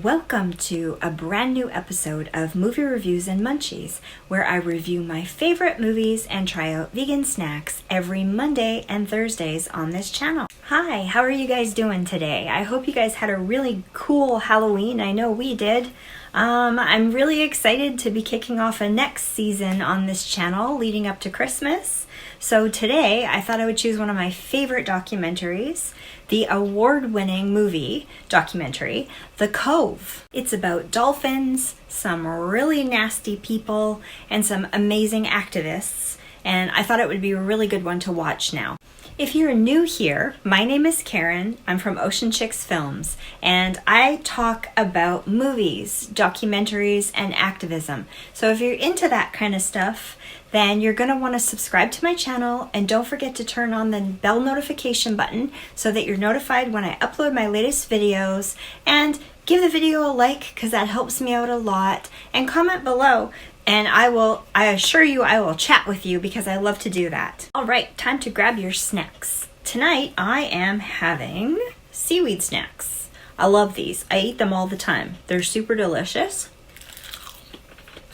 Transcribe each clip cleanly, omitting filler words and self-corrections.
Welcome to a brand new episode of Movie Reviews and Munchies, where I review my favorite movies and try out vegan snacks every Monday and Thursdays on this channel. Hi, how are you guys doing today? I hope you guys had a really cool Halloween. I know we did. I'm really excited to be kicking off a next season on this channel leading up to Christmas. So today I thought I would choose one of my favorite documentaries, the award-winning movie documentary, The Cove. It's about dolphins, some really nasty people, and some amazing activists, and I thought it would be a really good one to watch now. If you're new here, my name is Karen. I'm from Ocean Chicks Films, and I talk about movies, documentaries, and activism. So if you're into that kind of stuff, then you're going to want to subscribe to my channel, and don't forget to turn on the bell notification button so that you're notified when I upload my latest videos, and give the video a like because that helps me out a lot, and comment below. And I assure you I will chat with you because I love to do that. All right, time to grab your snacks. Tonight I am having seaweed snacks. I love these. I eat them all the time. They're super delicious.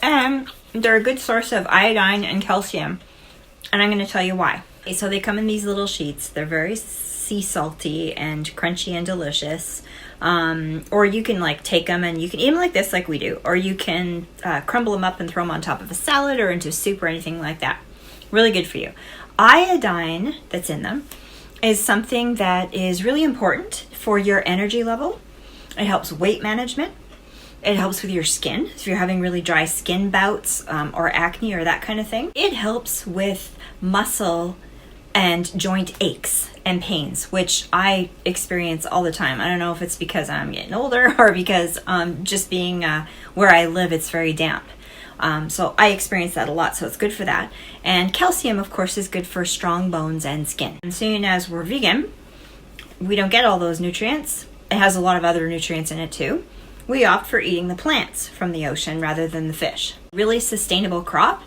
And they're a good source of iodine and calcium. And I'm going to tell you why. Okay, so they come in these little sheets. They're very sea salty and crunchy and delicious. Or you can take them and you can eat them like this, like we do, or you can crumble them up and throw them on top of a salad or into soup or anything like that. Really good for you. Iodine that's in them is something that is really important for your energy level. It helps weight management. It helps with your skin, if you're having really dry skin bouts or acne or that kind of thing. It helps with muscle and joint aches and pains, which I experience all the time. I don't know if it's because I'm getting older or because just being where I live, it's very damp. So I experience that a lot, so it's good for that. And calcium, of course, is good for strong bones and skin. And seeing as we're vegan, we don't get all those nutrients. It has a lot of other nutrients in it too. We opt for eating the plants from the ocean rather than the fish. Really sustainable crop.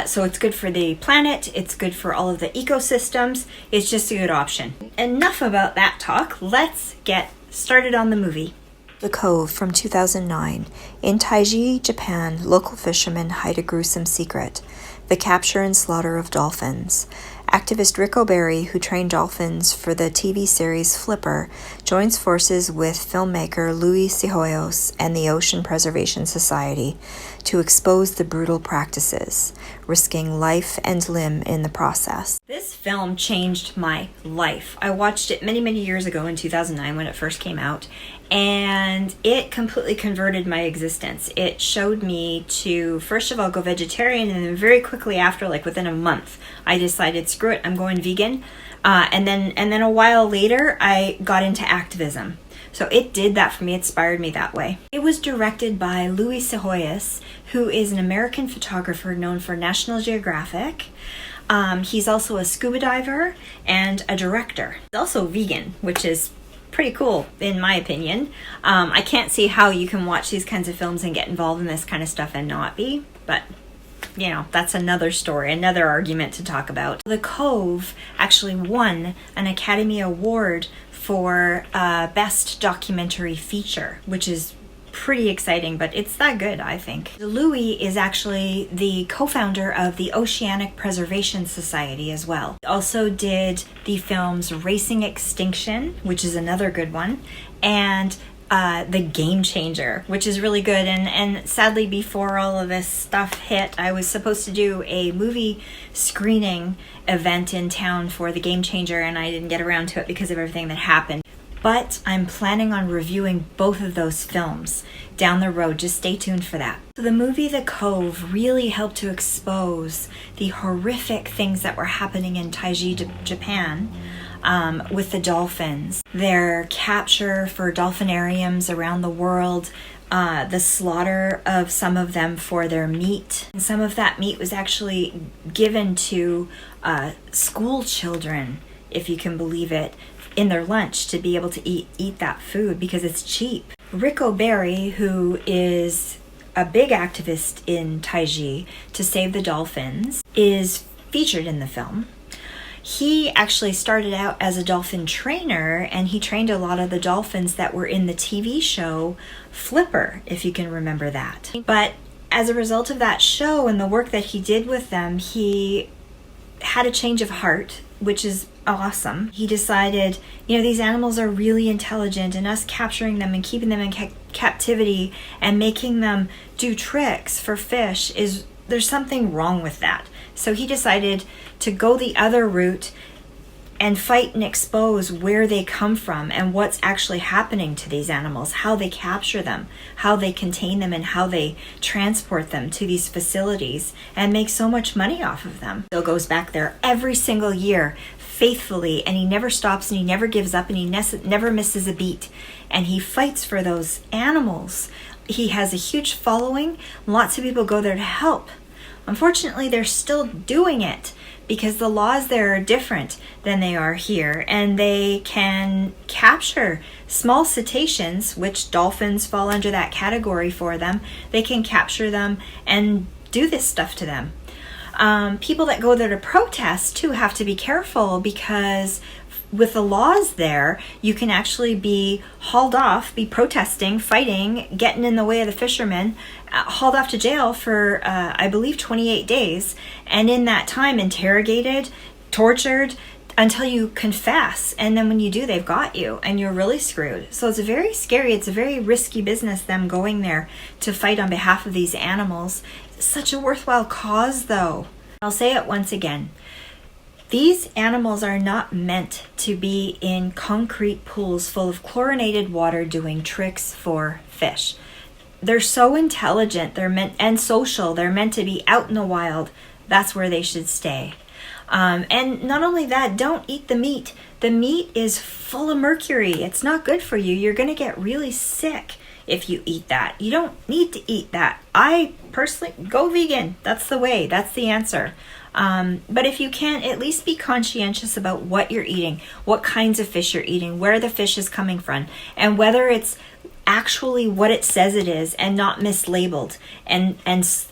So it's good for the planet, it's good for all of the ecosystems, it's just a good option. Enough about that talk, let's get started on the movie. The Cove from 2009. In Taiji, Japan, local fishermen hide a gruesome secret: the capture and slaughter of dolphins. Activist Ric O'Barry, who trained dolphins for the TV series Flipper, joins forces with filmmaker Louie Psihoyos and the Ocean Preservation Society to expose the brutal practices, risking life and limb in the process. This film changed my life. I watched it many, many years ago in 2009 when it first came out, and it completely converted my existence. It showed me to, first of all, go vegetarian, and then very quickly after, within a month, I decided, screw it, I'm going vegan. And then a while later, I got into activism. So it did that for me, it inspired me that way. It was directed by Louie Psihoyos, who is an American photographer known for National Geographic. He's also a scuba diver and a director. He's also vegan, which is pretty cool in my opinion. I can't see how you can watch these kinds of films and get involved in this kind of stuff and not be, but that's another story, another argument to talk about. The Cove actually won an Academy Award for Best Documentary Feature, which is pretty exciting, but it's that good, I think. Louie is actually the co-founder of the Oceanic Preservation Society as well. He also did the films Racing Extinction, which is another good one, and The Game Changer, which is really good. And sadly, before all of this stuff hit, I was supposed to do a movie screening event in town for The Game Changer, and I didn't get around to it because of everything that happened. But I'm planning on reviewing both of those films down the road. Just stay tuned for that. So the movie The Cove really helped to expose the horrific things that were happening in Taiji, Japan, with the dolphins. Their capture for dolphinariums around the world, the slaughter of some of them for their meat. And some of that meat was actually given to school children, if you can believe it, in their lunch to be able to eat that food because it's cheap. Ric O'Barry, who is a big activist in Taiji to save the dolphins, is featured in the film. he actually started out as a dolphin trainer, and he trained a lot of the dolphins that were in the TV show Flipper, if you can remember that. But as a result of that show and the work that he did with them, he had a change of heart, which is awesome. He decided, these animals are really intelligent, and us capturing them and keeping them in captivity and making them do tricks for fish, there's something wrong with that. So he decided to go the other route and fight and expose where they come from and what's actually happening to these animals, how they capture them, how they contain them, and how they transport them to these facilities and make so much money off of them. Bill goes back there every single year faithfully, and he never stops and he never gives up and he never misses a beat, and he fights for those animals. He has a huge following. Lots of people go there to help. Unfortunately, they're still doing it because the laws there are different than they are here, and they can capture small cetaceans, which dolphins fall under that category for them. They can capture them and do this stuff to them. People that go there to protest too have to be careful, because with the laws there, you can actually be hauled off, be protesting, fighting, getting in the way of the fishermen, hauled off to jail for, I believe, 28 days. And in that time, interrogated, tortured, until you confess. And then when you do, they've got you and you're really screwed. So it's very scary. It's a very risky business, them going there to fight on behalf of these animals. It's such a worthwhile cause, though. I'll say it once again. These animals are not meant to be in concrete pools full of chlorinated water doing tricks for fish. They're so intelligent, and social. They're meant to be out in the wild. That's where they should stay. And not only that, don't eat the meat. The meat is full of mercury. It's not good for you. You're going to get really sick if you eat that. You don't need to eat that. I personally go vegan. That's the way. That's the answer. But if you can, at least be conscientious about what you're eating, what kinds of fish you're eating, where the fish is coming from, and whether it's actually what it says it is and not mislabeled and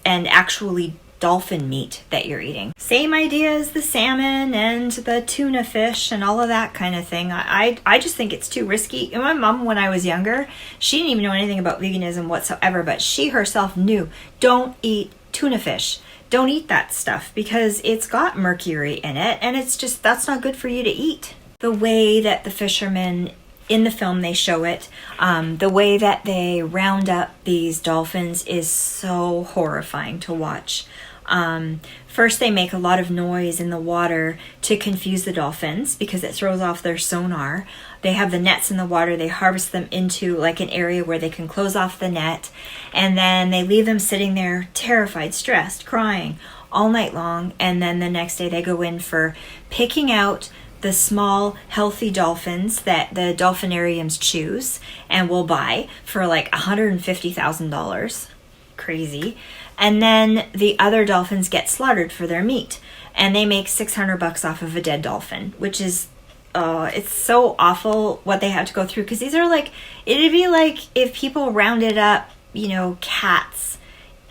actually dolphin meat that you're eating. Same idea as the salmon and the tuna fish and all of that kind of thing. I just think it's too risky. And my mom, when I was younger, she didn't even know anything about veganism whatsoever, but she herself knew, don't eat tuna fish. Don't eat that stuff because it's got mercury in it, and that's not good for you to eat. The way that the fishermen in the film, they show it, the way that they round up these dolphins is so horrifying to watch. First, they make a lot of noise in the water to confuse the dolphins because it throws off their sonar. They have the nets in the water. They harvest them into like an area where they can close off the net. And then they leave them sitting there terrified, stressed, crying all night long. And then the next day they go in for picking out the small, healthy dolphins that the dolphinariums choose and will buy for like $150,000. Crazy. And then the other dolphins get slaughtered for their meat, and they make $600 off of a dead dolphin, which is it's so awful what they have to go through, because these are like, it'd be like if people rounded up cats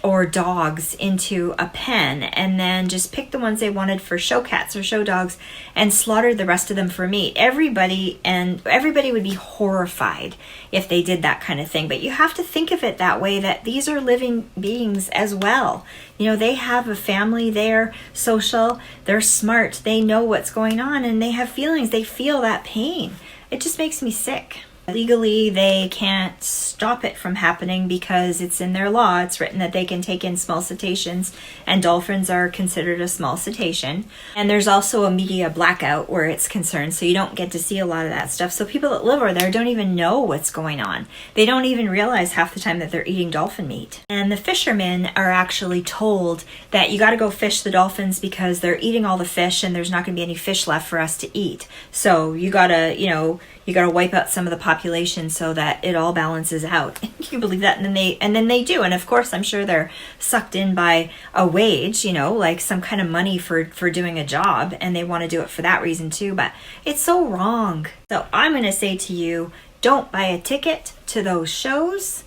or dogs into a pen and then just picked the ones they wanted for show cats or show dogs and slaughtered the rest of them for meat. Everybody would be horrified if they did that kind of thing. But you have to think of it that way, that these are living beings as well. They have a family, they're social, they're smart, they know what's going on, and they have feelings, they feel that pain. It just makes me sick. Legally, they can't stop it from happening because it's in their law. It's written that they can take in small cetaceans, and dolphins are considered a small cetacean. And there's also a media blackout where it's concerned, so you don't get to see a lot of that stuff. So people that live over there don't even know what's going on. They don't even realize half the time that they're eating dolphin meat. And the fishermen are actually told that you got to go fish the dolphins because they're eating all the fish and there's not going to be any fish left for us to eat. So you got to, wipe out some of the population so that it all balances out. You believe that? And then they do. And of course, I'm sure they're sucked in by a wage, like some kind of money for doing a job, and they want to do it for that reason too. But it's so wrong. So I'm going to say to you, don't buy a ticket to those shows.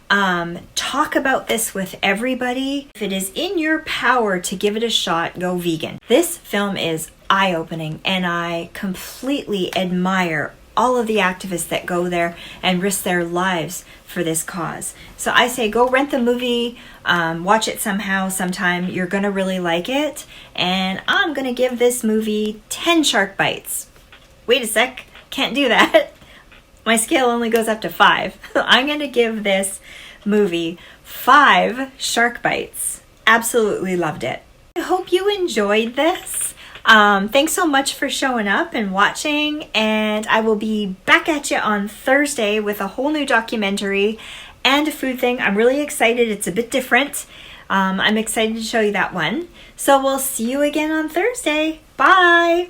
Talk about this with everybody. If it is in your power to give it a shot, go vegan. This film is eye-opening, and I completely admire all of the activists that go there and risk their lives for this cause. So I say go rent the movie, watch it sometime. You're gonna really like it, and I'm gonna give this movie 10 shark bites. Wait a sec, can't do that. My scale only goes up to 5. I'm gonna give this movie 5 shark bites. Absolutely loved it. I hope you enjoyed this. Thanks so much for showing up and watching, and I will be back at you on Thursday with a whole new documentary and a food thing. I'm really excited. It's a bit different. I'm excited to show you that one. So we'll see you again on Thursday. Bye!